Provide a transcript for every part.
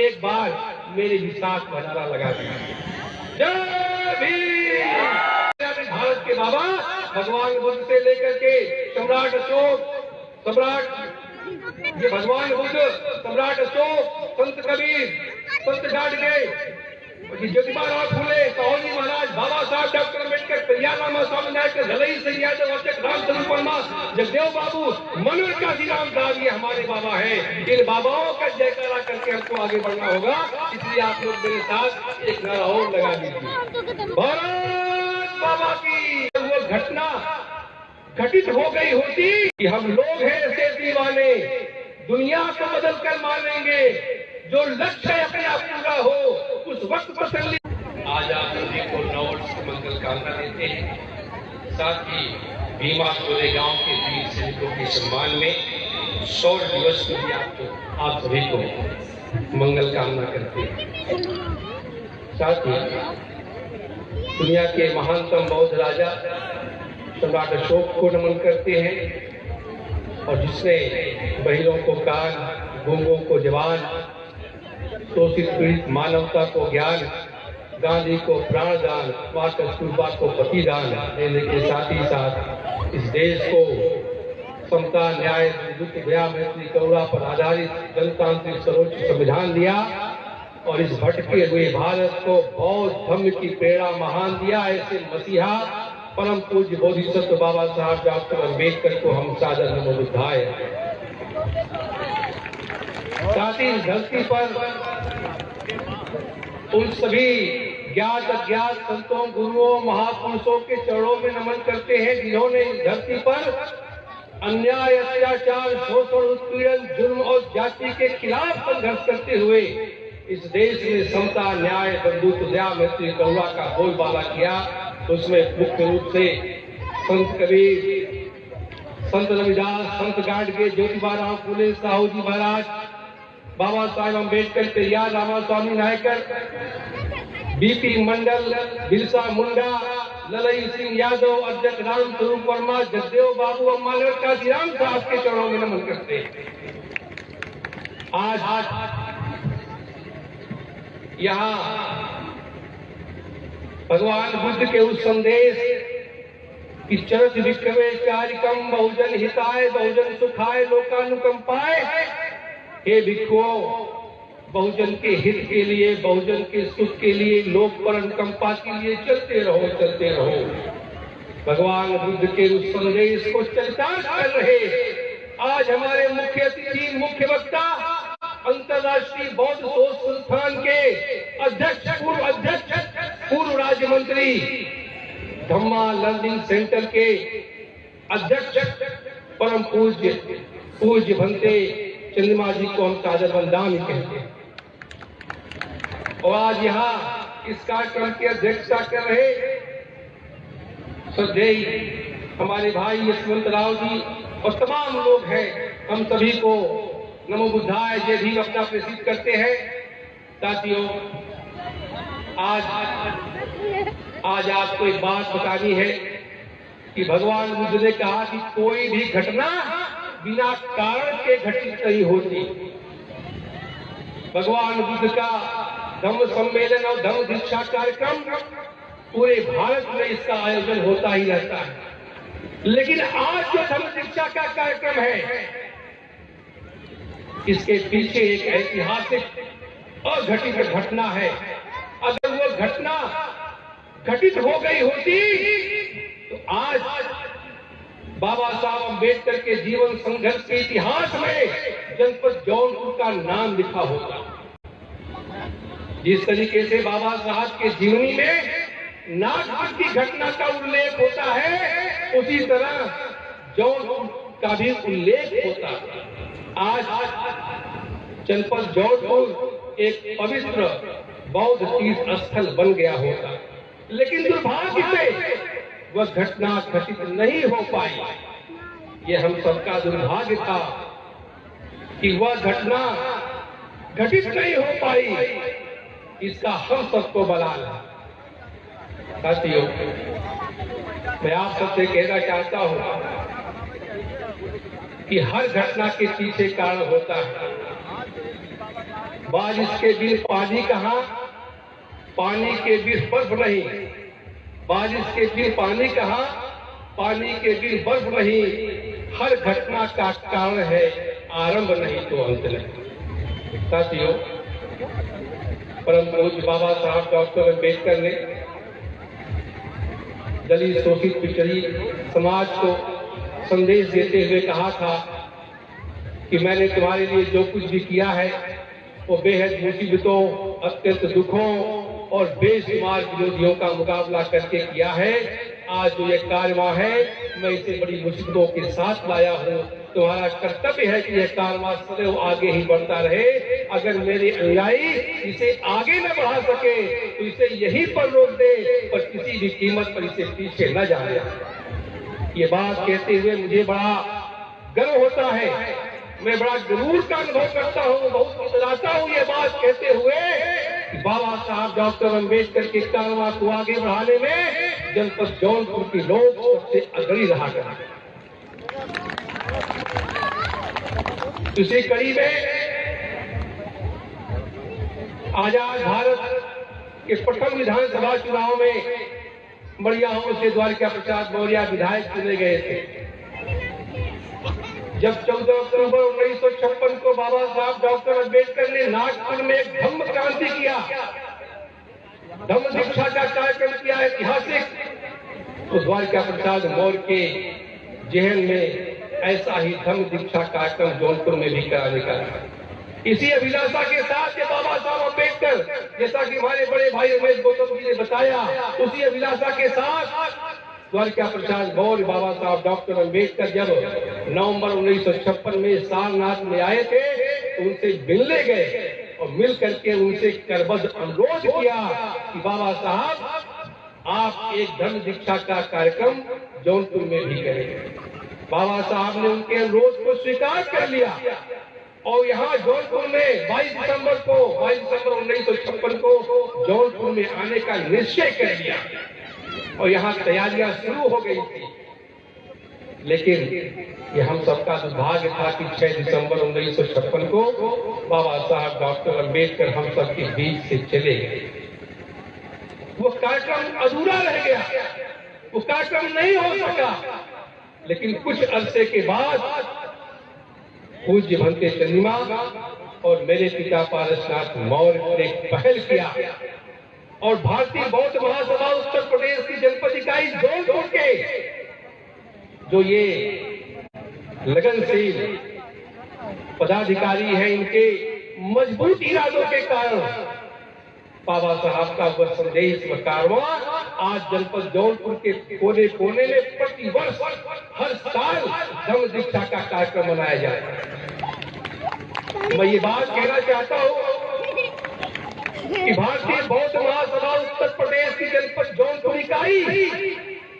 एक बार मेरे विशाख भंडारा लगा दिया। जय भीम। भारत के बाबा भगवान बुद्ध से लेकर के सम्राट अशोक, सम्राट ये भगवान बुद्ध, सम्राट अशोक, संत कबीर, संत गाडगे, ज्योतिबा फूले, साहूजी महाराज, बाबा साहब डॉक्टर अम्बेडकर, पेरियार रामा स्वामी नायकर, झलई सिंह यादव, अध्यक्ष रामचंद्र वर्मा, जगदेव बाबू, मनोहर काशीराम साहब, ये हमारे बाबा हैं। इन बाबाओं का जयकारा करके हमको आगे बढ़ना होगा। इसलिए आप लोग मेरे साथ एक नारा और लगा दीजिए, भारत बाबा की। वो घटना घटित हो गई होती कि हम लोग हैं ऐसे दीवाने, दुनिया को बदल कर मानेंगे, जो लक्ष्य अपना पूरा हो उस वक्त तसल्ली। आज आप सभी को नववर्ष की मंगल कामना देते हैं। साथ ही भीमा टोले गांव के वीर सैनिकों के सम्मान में शौर्य दिवस की भी आप सभी को मंगल कामना करते हैं। साथ ही दुनिया के महानतम बौद्ध राजा सम्राट अशोक को नमन करते हैं, और जिसने बहिरों को कान, गूंगों को जवान, शोषित पीड़ित मानवता को ज्ञान, गांधी को प्राणदान, माँ कस्तूरबा को पतिदान देने के साथ ही साथ इस देश को समता, न्याय, दुख, दया, मैत्री, करुणा पर आधारित गणतांत्रिक सर्वोच्च संविधान दिया, और इस भटके हुए भारत को बौद्ध धर्म की प्रेरणा महान दिया। ऐसे मसीहा परम पूज्य बोधिसत्व बाबा साहब डॉक्टर अम्बेडकर को हम सादर नमो बुद्धाय। साथ ही धरती पर उन सभी ज्ञात अज्ञात संतों, गुरुओं, महापुरुषों के चरणों में नमन करते हैं, जिन्होंने इस धरती पर अन्याय, अत्याचार, शोषण, उत्पीड़न, जुर्म और जाति के खिलाफ संघर्ष करते हुए इस देश में समता, न्याय, बंधुत्व, दया, मैत्री, करुणा का बोलबाला किया। उसमें मुख्य रूप से संत कबीर, संत रविदास, संत गाडगे, ज्योतिबा फूले, साहूजी महाराज, बाबा साहेब अम्बेडकर, पेरियार रामा स्वामी नायकर, बीपी मंडल, बिरसा मुंडा, ललई सिंह यादव, अध्यक्ष रामचंद्र वर्मा, जगदेव बाबू, मनोहर काशीराम साहब के चरणों में नमन करते हैं। आज यहाँ भगवान बुद्ध के उस संदेश कि चरत विक्रमे चारिकम, बहुजन हिताय, बहुजन सुखाय, लोकानुकंपाय। हे भिक्षुओं, बहुजन के हित के लिए, बहुजन के सुख के लिए, लोक पर अनुकंपा के लिए चलते रहो, चलते रहो। भगवान बुद्ध के उस संदेश को चरितार्थ कर रहे आज हमारे मुख्य अतिथि, मुख्य वक्ता, अंतर्राष्ट्रीय बौद्ध शोध संस्थान के अध्यक्ष, पूर्व राज्य मंत्री, धम्मा लर्निंग सेंटर के अध्यक्ष, परम पूज्य भंते चंद्रमा जी को हम सादर वंदन कहते हैं। और आज यहाँ इस कार्यक्रम की अध्यक्षता कर रहे श्रद्धेय हमारे भाई यशवंत राव जी और तमाम लोग हैं। हम सभी को नमो बुद्धाय, जय भीम अपना प्रसिद्ध करते हैं। साथियों, आज आपको एक बात बतानी है कि भगवान बुद्ध ने कहा कि कोई भी घटना बिना कारण के घटित नहीं होती। भगवान बुद्ध का धम्म सम्मेलन और धम्म दीक्षा कार्यक्रम पूरे भारत में इसका आयोजन होता ही रहता है, लेकिन आज जो धम्म दीक्षा का कार्यक्रम है, इसके पीछे एक ऐतिहासिक और घटित घटना है। अगर वो घटना घटित हो गई होती तो आज बाबा साहब अम्बेडकर के जीवन संघर्ष के इतिहास में जनपद जौनपुर का नाम लिखा होता। जिस तरीके से बाबा साहब के जीवनी में नागपुर की घटना का उल्लेख होता है, उसी तरह जौनपुर का भी उल्लेख होता है। आज जनपद जौनपुर एक पवित्र बौद्ध तीर्थ स्थल बन गया होता, लेकिन दुर्भाग्य से वह घटना घटित नहीं हो पाई। ये हम सबका दुर्भाग्य था कि वह घटना घटित नहीं हो पाई। इसका हम सबको बलाल है। साथियों, मैं आप सबसे कहना चाहता हूं कि हर घटना के पीछे कारण होता है। बारिश के दिन पानी कहाँ, पानी के बिन बर्फ नहीं। बारिश के दिन पानी कहाँ, पानी के बिन बर्फ नहीं। हर घटना का कारण है आरंभ नहीं तो अंत नहीं। साथियों, परम पूज्य बाबा साहब डॉक्टर अम्बेडकर ने दलित शोषित पिछड़ी समाज को संदेश देते हुए कहा था कि मैंने तुम्हारे लिए जो कुछ भी किया है वो बेहद मुसीबतों, अत्यंत दुखों और बेशुमार विरोधियों का मुकाबला करके किया है। आज जो ये कारवां है मैं इसे बड़ी मुसीबतों के साथ लाया हूँ। तुम्हारा कर्तव्य है कि यह कारवां सदैव आगे ही बढ़ता रहे। अगर मेरे अनुयायी इसे आगे न बढ़ा सके तो इसे यहीं पर रोक दे, पर किसी भी कीमत पर इसे पीछे न जाने। ये बात कहते हुए मुझे बड़ा गर्व होता है, मैं बड़ा गुरूर का अनुभव करता हूँ, बहुत इतराता हूँ ये बात कहते हुए कि बाबा साहब डॉक्टर अम्बेडकर के कारवां को आगे बढ़ाने में जनपद जौनपुर के लोग सबसे अग्रणी रहा करते। इसी कड़ी में आजाद भारत के प्रथम विधानसभा चुनाव में मड़ियाओं से द्वारिका प्रसाद मौर्य विधायक चुने गए थे। जब 14 अक्टूबर 1956 को बाबा साहब डॉक्टर अम्बेडकर ने नागपुर में एक धम्म क्रांति किया, धम्म दीक्षा का कार्यक्रम किया ऐतिहासिक, तो द्वारिका प्रसाद मौर्य के जहन में ऐसा ही धम्म दीक्षा कार्यक्रम जौनपुर में भी कराने का था। इसी अभिलाषा के साथ ये बाबा साहब अम्बेडकर, जैसा कि हमारे बड़े भाई रमेश गौतम जी ने बताया, उसी अभिलाषा के साथ द्वारिका प्रसाद मौर्य बाबा साहब डॉक्टर अम्बेडकर जब नवंबर 1956 में सारनाथ में आए थे तो उनसे मिलने गए और मिल करके उनसे करबद्ध अनुरोध किया कि बाबा साहब आप एक धर्म दीक्षा का कार्यक्रम जौनपुर में भी करें। बाबा साहब ने उनके अनुरोध को स्वीकार कर लिया और यहाँ जौनपुर में 22 दिसंबर 1956 को जौनपुर में आने का निश्चय कर लिया और यहाँ तैयारियां शुरू हो गई थी। लेकिन ये हम सबका दुर्भाग्य था कि 6 दिसंबर 1956 को बाबा साहब डॉक्टर अम्बेडकर हम सबके बीच से चले गए। वो कार्यक्रम अधूरा रह गया, वो कार्यक्रम नहीं हो सका। लेकिन कुछ अरसे के बाद पूज्य भंते चंद्रिमा और मेरे पिता पारसनाथ मौर्य ने पहल किया और भारतीय बौद्ध महासभा उत्तर प्रदेश की जनपद इकाई जौनपुर के जो ये लगनशील पदाधिकारी हैं, इनके मजबूत इरादों के कारण बाबा साहब का वह संदेश व कारवां आज जनपद जौनपुर के कोने कोने में प्रति वर्ष हर साल धम्म दीक्षा का कार्यक्रम मनाया जाता है। मैं ये बात कहना चाहता हूँ कि भारतीय बौद्ध महासभा उत्तर प्रदेश की जनपद जौनपुर इकाई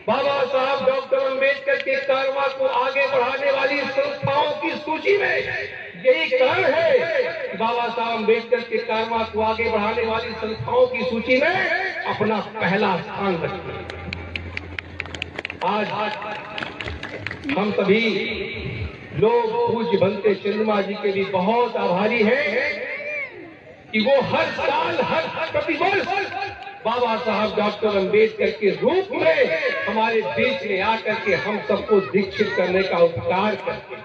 बाबा साहब डॉक्टर अम्बेडकर के कारवां को आगे बढ़ाने वाली संस्थाओं की सूची में यही कारण है कि बाबा साहब अम्बेडकर के कारवां को आगे बढ़ाने वाली संस्थाओं की सूची में अपना पहला स्थान रखते। आज हम सभी लोग पूज्य भंते चंद्रिमा जी के भी बहुत आभारी हैं कि वो हर साल हर प्रतिवर्ष बाबा साहब डॉक्टर अम्बेडकर के रूप में हमारे बीच में आकर के हम सबको दीक्षित करने का उपकार करते।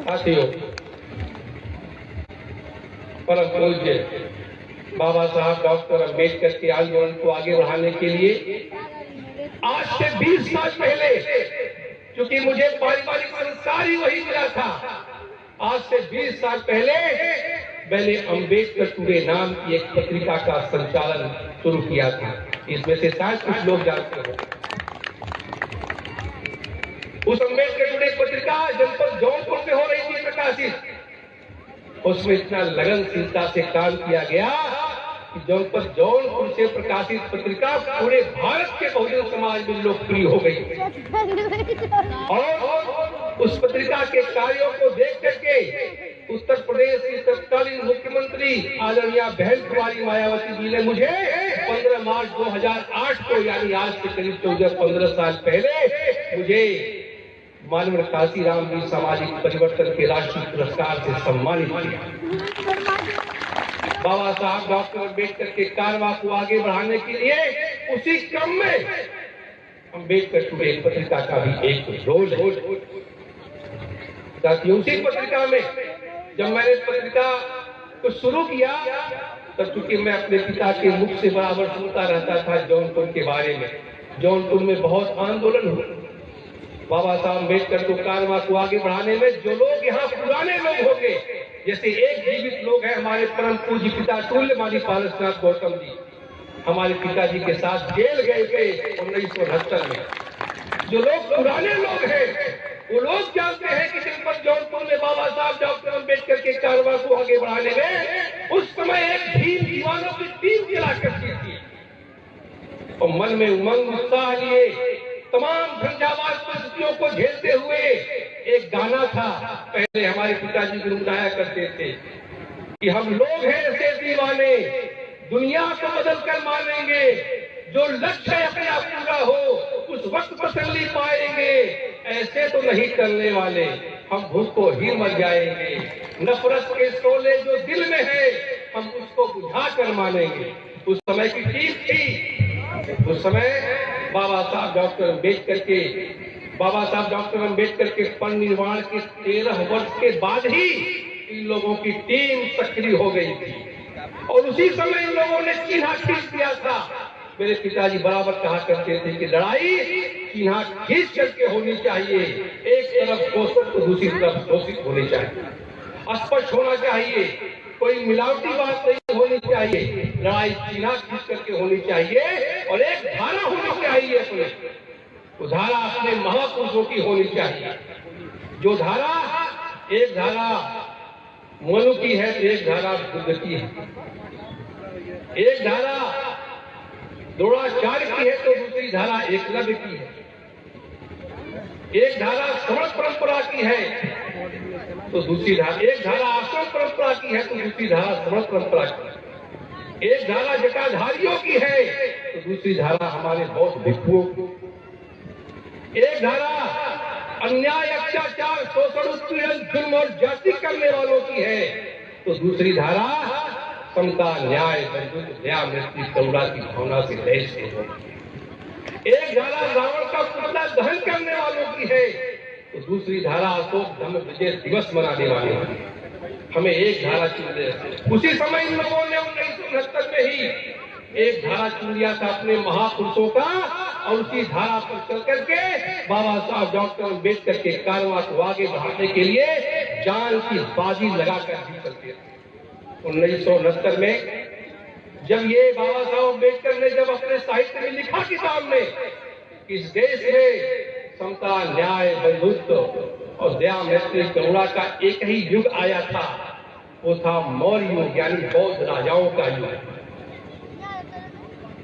साथियों, परम पूज्य बाबा साहब डॉक्टर अम्बेडकर के आंदोलन को आगे बढ़ाने के लिए आज से 20 साल पहले, क्योंकि मुझे पारिवारिक संस्कार ही वही मिला था, आज से 20 साल पहले मैंने अम्बेडकर टुडे नाम की एक पत्रिका का संचालन शुरू किया था। इसमें से शायद कुछ लोग जानते हो। उस अम्बेडकर टुडे पत्रिका जनपद जौनपुर में हो रही थी प्रकाशित। उसमें इतना लगनशीलता से काम किया गया कि जनपद जौनपुर से प्रकाशित पत्रिका पूरे भारत के बहुजन समाज में लोकप्रिय हो गई। और उस पत्रिका के कार्यों को देख करके उत्तर प्रदेश की तत्कालीन मुख्यमंत्री आदरणीय बहन कुमारी मायावती जी ने मुझे 15 मार्च 2008 को, यानी आज से करीब 14-15 साल पहले, मुझे माननीय काशीराम जी सामाजिक परिवर्तन के राष्ट्रीय पुरस्कार से सम्मानित किया। बाबा साहब डॉक्टर अम्बेडकर के कारवा को आगे बढ़ाने के लिए उसी क्रम में अम्बेडकर टुडे पत्रिका का भी एक रोल है। उसी पत्रिका में जब मैंने पत्रिका को शुरू किया तब चूंकि मैं अपने पिता के मुख से बराबर सुनता रहता था जौनपुर के बारे में। जौनपुर में बहुत आंदोलन हुआ बाबा साहब अम्बेडकर को कारवा को आगे बढ़ाने में। जो लोग यहाँ पुराने लोग होंगे, जैसे एक जीवित लोग हैं हमारे परम पूज्य पिता तुल्यमानी पारसनाथ गौतम जी, हमारे पिताजी के साथ जेल गए थे 1978 में। जो लोग पुराने लोग हैं वो लोग जानते हैं कि जनपद जौनपुर में बाबा साहब डॉक्टर अम्बेडकर के कारवा को आगे बढ़ाने में उस समय एक भीम दीवानों की टीम चला करती थी और मन में उमंग उत्साह लिए तमाम झंझावात परिस्थितियों को झेलते हुए एक गाना था। पहले हमारे पिताजी गुनगुनाया करते थे कि हम लोग हैं ऐसे दीवाने, दुनिया को बदल कर मानेंगे, जो लक्ष्य अपना पूरा हो उस वक्त तसल्ली पाएंगे, ऐसे तो नहीं करने वाले, हम भूख को ही मर जाएंगे। नफरत के शोले जो दिल में है हम उसको बुझा कर मानेंगे। उस समय की चीज थी। उस समय बाबा साहब डॉक्टर अम्बेडकर के परिनिर्वाण के 13 वर्ष के बाद ही इन लोगों की टीम सक्रिय हो गई थी और उसी समय इन लोगों ने चिन्हा खींच दिया था। मेरे पिताजी बराबर कहा करते थे कि लड़ाई चिन्हा खींच करके होनी चाहिए, एक तरफ घोषित तो दूसरी तरफ घोषित होनी चाहिए, स्पष्ट होना चाहिए, कोई मिलावटी बात नहीं होनी चाहिए। लड़ाई चिन्हा खींच करके होनी चाहिए और एक धारा होनी चाहिए, अपने धारा अपने महापुरुषों की होनी चाहिए। जो धारा, एक धारा मनु की है तो एक धारा बुद्ध की है, एक धारा द्रोणाचार्य की है तो दूसरी धारा एकलव्य की है, एक धारा श्रवण परंपरा की है तो दूसरी धारा, एक धारा आश्रम परंपरा की है तो दूसरी धारा श्रवण परंपरा की, एक धारा जटाधारियों की है तो दूसरी धारा हमारे बौद्ध भिक्षुओं की, एक धारा अन्याय अत्याचार शोषण उत्पीड़न जुल्म और जाति करने वालों की है तो दूसरी धारा समता न्याय मृत्यु करुणा की भावना से लैस है। एक धारा रावण का पुतला दहन करने वालों की है तो दूसरी धारा अशोक धर्म विजय दिवस मनाने वाले हैं। हमें एक धारा चुनते हैं। उसी समय इन लोगों ने 1969 में ही एक धारा चुन लिया था अपने महापुरुषों का और उसी धारा पर चल करके बाबा साहब डॉक्टर अम्बेडकर के कारवा को आगे बढ़ाने के लिए जान की बाजी लगाकर भी चलते थे। 1969 में जब ये बाबा साहब अम्बेडकर ने जब अपने साहित्य में लिखा किताब में, इस देश में समता न्याय बंधुत्व और दया मैत्री करुणा का एक ही युग आया था, वो था मौर्य युग, यानी बौद्ध राजाओं का युग।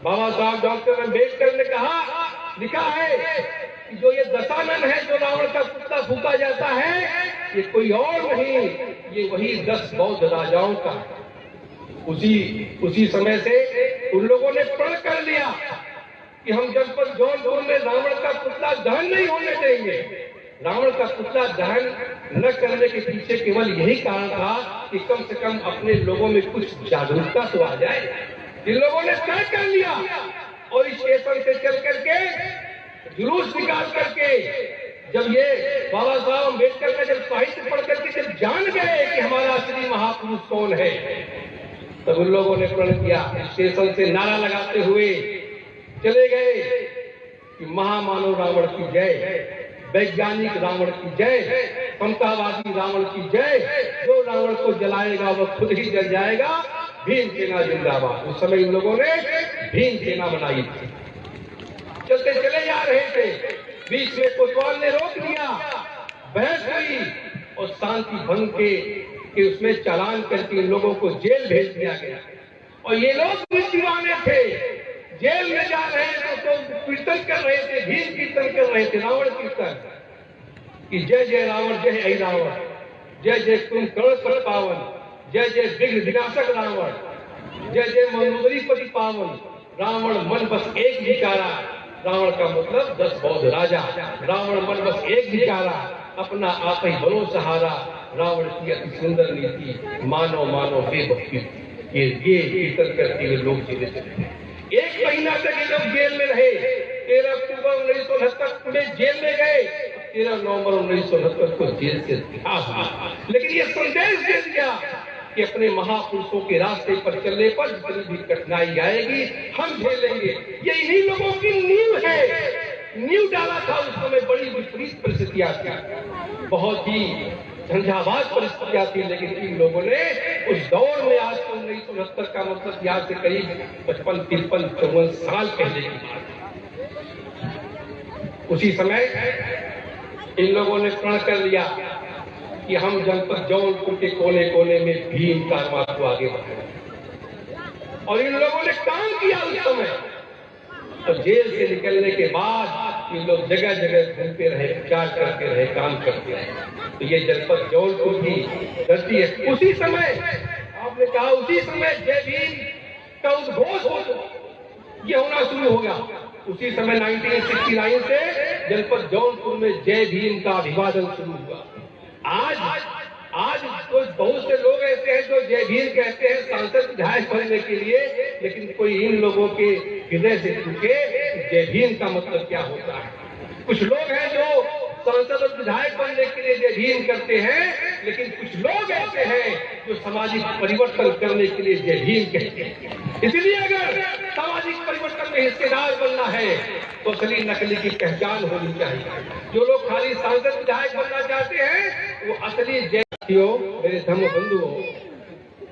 बाबा साहब डॉक्टर अम्बेडकर ने लिखा है कि जो ये दशानन है, जो रावण का पुतला फूका जाता है, ये कोई और नहीं, ये वही 10 बौद्ध राजाओं का। उसी समय से उन लोगों ने प्रण कर लिया कि हम जनपद जौनपुर में रावण का पुतला दहन नहीं होने देंगे। रावण का पुतला दहन न करने के पीछे केवल यही कारण था कि कम से कम अपने लोगों में कुछ जागरूकता तो आ जाए। इन लोगों ने तय कर लिया और स्टेशन से चल करके जुलूस निकाल करके जब ये बाबा साहब अम्बेडकर ने जब साहित्य पढ़ करके जब जान गए कि हमारा असली महापुरुष कौन है, तब उन लोगों ने प्रण किया। स्टेशन से नारा लगाते हुए चले गए कि महामानव रावण की जय, वैज्ञानिक रावण की जय, समतावादी रावण की जय, जो रावण को जलाएगा वो खुद ही जल जाएगा, भीम सेना जिंदाबाद। उस समय इन लोगों ने भीम सेना बनाई थी। चलते चले जा रहे थे, बीच में कोतवाल ने रोक दिया, बहस हुई और शांति भंग के उसमें चालान करके इन लोगों को जेल भेज दिया गया। और ये लोग भी दीवाने थे, जेल में जा रहे थे तो कीर्तन कर रहे थे, भीम कीर्तन कर रहे थे, रावण कीर्तन कि जय जय रावण जय ऐ रावण, जय जय तुम कर्ण पर पावन, जय जय विघ्न विनाशक रावण, जय जय मंदोदरी पति पावन, रावण मन बस एक विचारा, रावण का मतलब 10 बौद्ध राजा। रावण मन बस एक विचारा, अपना आप ही बनो सहारा। रावण की अति सुंदर नीति, मानो मानो बेबसी। ये कीर्तन करते हुए लोग जीवित रहे। 1 महीना तक ये लोग जेल में रहे। 13 अक्टूबर 1969 पुणे जेल में गए। 13 नवंबर 1969 को जेल से रिहा हुआ। लेकिन ये संदेश दे दिया कि अपने महापुरुषों के रास्ते पर चलने पर जितनी भी कठिनाई आएगी हम झेलेंगे। ये इन्हीं लोगों की नींव है। नींव डाला था उस समय, बड़ी विपरीत परिस्थितियां थी, बहुत ही झंझावात परिस्थितियां थी, लेकिन इन लोगों ने उस दौर में, आज 1969 का मतलब यहाँ से करीब 55, 53, 54 साल पहले की बात। उसी समय इन लोगों ने प्रण कर लिया कि हम जनपद जौनपुर के कोने कोने में भीम कारवां को आगे बढ़ाएंगे। और इन लोगों ने काम किया उस समय। और जेल से निकलने के बाद ये लोग जगह जगह घूमते रहे, प्रचार करते रहे, काम करते रहे। तो ये जनपद जौनपुर की धरती है। उसी समय आपने कहा, उसी समय जय भीम का उद्घोष ये होना शुरू होगा। उसी समय 1969 से जनपद जौनपुर में जय भीम का अभिवादन शुरू हुआ। आज तो बहुत से लोग ऐसे हैं जो जय भीम कहते हैं सांसद विधायक बनने के लिए, लेकिन कोई इन लोगों के हृदय से पूछे जय भीम का मतलब क्या होता है। कुछ लोग हैं जो सांसद और विधायक बनने के लिए जय भीम करते हैं, लेकिन कुछ लोग ऐसे हैं जो सामाजिक परिवर्तन करने के लिए जय भीम कहते हैं। इसलिए अगर सामाजिक परिवर्तन में हिस्सेदार बनना है तो असली नकली की पहचान होनी चाहिए। जो लोग खाली सांसद विधायक बनना चाहते हैं वो असली जय। मेरे धर्म बंधुओं,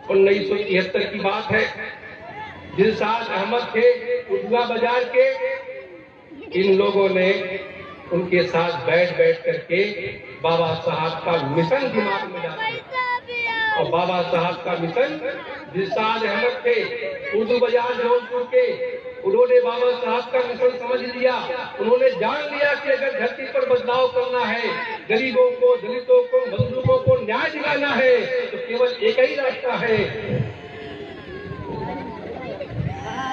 1973 की बात है। दिलशाद अहमद थे उर्दुआ बाजार के। इन लोगों ने उनके साथ बैठ करके बाबा साहब का मिशन दिमाग में डाला। और बाबा साहब का मिशन, दिलशाद अहमद थे उर्दू बाजार जौनपुर के, उन्होंने बाबा साहब का मिशन समझ लिया। उन्होंने जान लिया कि अगर धरती पर बदलाव करना है, गरीबों को, दलितों को, मजलूमों को न्याय दिलाना है, तो केवल एक ही रास्ता है,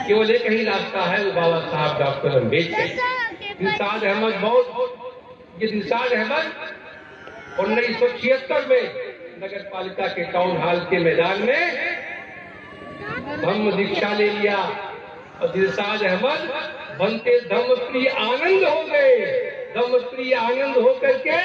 केवल एक ही रास्ता है, वो बाबा साहब डॉक्टर अम्बेडकर। दिलशाद अहमद दिलशाद अहमद 1976 में नगर पालिका के टाउन हॉल के मैदान में धम्म दीक्षा ले लिया। और दिलशाद अहमद बनते धम्मप्रिय आनंद हो गए। धम्मप्रिय आनंद होकर के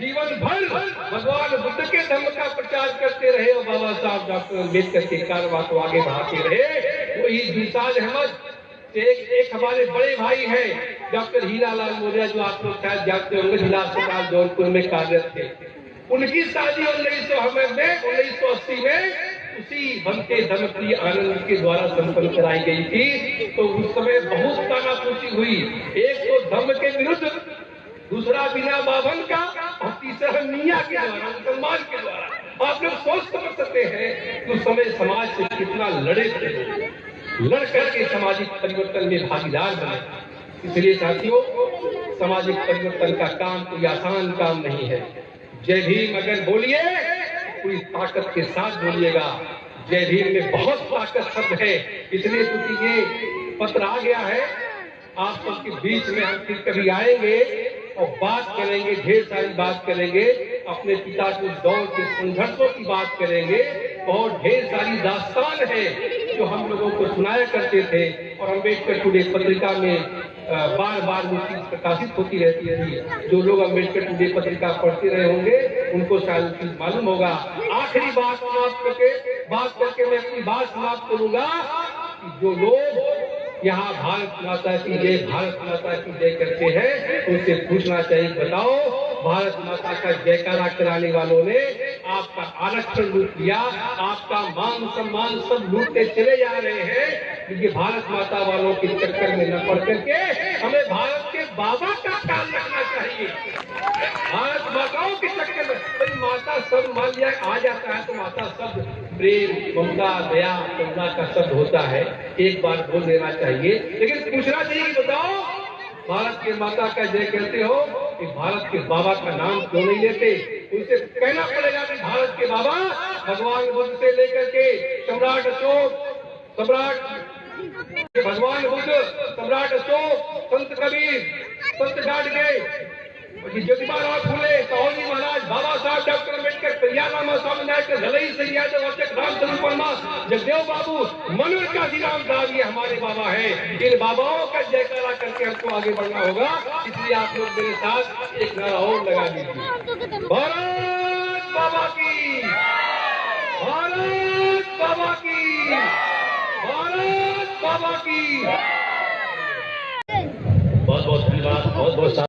जीवन भर भगवान बुद्ध के धर्म का प्रचार करते रहे और बाबा साहब डॉक्टर अम्बेडकर के कारवां को आगे बढ़ाते रहे। वही दिलशाद अहमद एक हमारे बड़े भाई हैं डॉक्टर हीरालाल मौर्य, जो आप लोग शायद जानते होंगे, जिला अस्पताल जौनपुर में कार्यरत थे। उनकी शादी 1980 में उसी बनते धम्मप्रिय आनंद के द्वारा संपन्न कराई गई थी। तो उस समय बहुत तानातोशी हुई। एक तो धम्म के विरुद्ध, दूसरा बिना बाभन का, और तीसरा मियां के द्वारा, मुसलमान के द्वारा। आप लोग सोच समझ सकते हैं कि उस समय समाज से कितना लड़े थे, लड़ करके सामाजिक परिवर्तन में भागीदार बने। इसलिए साथियों, सामाजिक परिवर्तन का काम कोई आसान काम नहीं है। जय भीम अगर बोलिए पूरी ताकत के साथ बोलिएगा। जय भीम में बहुत ताकत शब्द है। इसलिए क्योंकि ये पत्र आ गया है, आप सबके बीच में हम फिर कभी आएंगे और बात करेंगे, ढेर सारी बात करेंगे, अपने पिता के दौर के संघर्षों की बात करेंगे। और ढेर सारी दास्तान है जो हम लोगों को सुनाया करते थे। और अम्बेडकर टुडे पत्रिका में बार बार वो चीज प्रकाशित होती रहती थी। जो लोग अम्बेडकर टुडे पत्रिका पढ़ते रहे होंगे उनको शायद चीज मालूम होगा। आखिरी बात करके मैं अपनी बात समाप्त करूंगा। जो लोग यहाँ भारत माता की जय, भारत माता की जय करते हैं, उनसे पूछना चाहिए, बताओ भारत माता का जयकारा कराने वालों ने आपका आरक्षण लूट लिया, आपका मान सम्मान सब लूटते चले जा रहे हैं। क्योंकि भारत माता वालों के चक्कर में न पड़ करके हमें भारत के बाबा का ख्याल रखना चाहिए। भारत माताओं के चक्कर में भाई माता शब्द मान लिया आ जाता है तो माता शब्द प्रेम, ममता, दया, करुणा का शब्द होता है। एक बार बोल देना चाहिए, लेकिन पूछना चाहिए कि बताओ भारत के माता का जय कहते हो कि भारत के बाबा का नाम क्यों नहीं लेते? उनसे कहना पड़ेगा कि भारत के बाबा भगवान बुद्ध से लेकर के सम्राट अशोक, सम्राट भगवान बुद्ध, सम्राट अशोक, संत कबीर, संत गाडगे, પછી જ્યોતિબા ફૂલે, સાહોજી મહારાજ, બાબા સાહેબ, ડોક્ટર આંબેડકર, કલ્યાણરામ સ્વામી નાયક, झलई सिंह यादव, अशोक राम स्वरूप वर्मा, जगदेव बाबू, मनोज काशीराम साहब, ये हमारे बाबा हैं। इन बाबाओं का जयकारा करके हमको आगे बढ़ना होगा। इसलिए आप लोग मेरे साथ एक नारा और लगा दीजिए, भारत बाबा की, भारत बाबा की, भारत बाबा की। बहुत बहुत धन्यवाद, बहुत बहुत